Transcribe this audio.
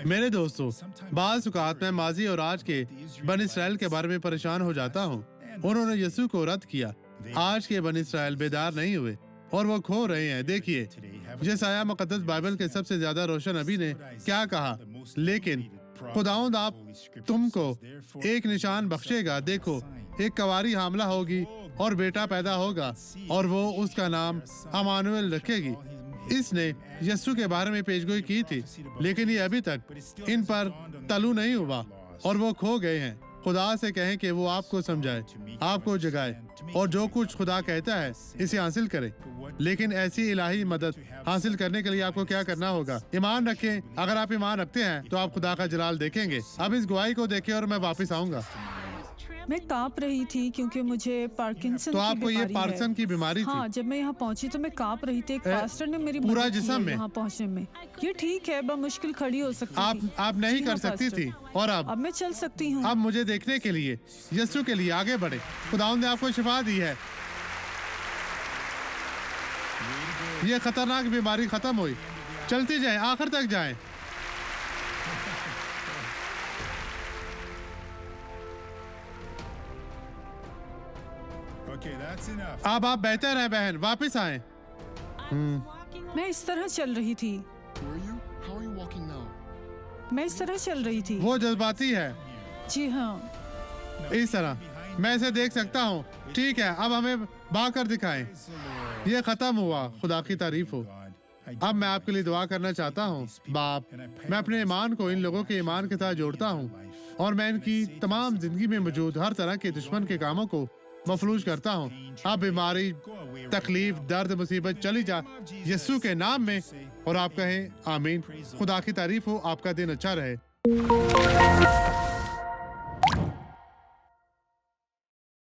मेरे दोस्तों, बाज़ औक़ात मैं माजी और आज के बनी इसराइल के बारे में परेशान हो जाता हूँ। उन्होंने यीशु को रद्द किया। आज के बनी इसराइल बेदार नहीं हुए और वो खो रहे हैं। देखिए, यशायाह मुक़द्दस बाइबल के सबसे ज्यादा रोशन नबी ने क्या कहा, लेकिन खुदावंद आप तुमको एक निशान बख्शेगा। देखो, एक कवारी हामला होगी और बेटा पैदा होगा और वो उसका नाम अमानुएल रखेगी। इसने यीशु के बारे में पेशगोई की थी, लेकिन ये अभी तक इन पर तलू नहीं हुआ और वो खो गए हैं। खुदा से कहें कि वो आपको समझाए, आपको जगाए और जो कुछ खुदा कहता है इसे हासिल करें। लेकिन ऐसी इलाही मदद हासिल करने के लिए आपको क्या करना होगा? ईमान रखें। अगर आप ईमान रखते हैं तो आप खुदा का जलाल देखेंगे। अब इस गवाही को देखें और मैं वापस आऊंगा। मैं कांप रही थी क्योंकि मुझे पार्किंसन तो की आपको ये बीमारी पार्किंसन है। की बीमारी थी? हाँ, जब मैं यहाँ पहुँची तो मैं कांप रही थी। एक पास्टर ने मेरी पूरा मदद की जिस्म है में? यहाँ पहुँचने में। ये ठीक है, मुश्किल खड़ी हो सकती थी। आप नहीं जी कर हाँ, सकती पास्टर। थी और अब मैं चल सकती हूँ। अब मुझे देखने के लिए यीशु के लिए आगे बढ़े। खुदावंद ने आपको शिफा दी है। ये खतरनाक बीमारी खत्म हुई। चलती जाए, आखिर तक जाएं। अब आप बेहतर हैं बहन, वापस आएं। मैं इस तरह चल रही थी। मैं इस तरह चल रही थी। वो जज्बाती है। जी हाँ। इस तरह मैं इसे देख सकता हूँ। ठीक है, अब हमें भागकर दिखाएं। ये खत्म हुआ। खुदा की तारीफ हो। अब मैं आपके लिए दुआ करना चाहता हूँ। बाप, मैं अपने ईमान को इन लोगों के ईमान के साथ जोड़ता हूँ और मैं इनकी तमाम जिंदगी में मौजूद हर तरह के दुश्मन के कामों को मफलूज करता हूँ। अब बीमारी, तकलीफ, दर्द, मुसीबत चली जा यीशु के नाम में। और आप कहें आमीन। खुदा की तारीफ हो। आपका दिन अच्छा रहे।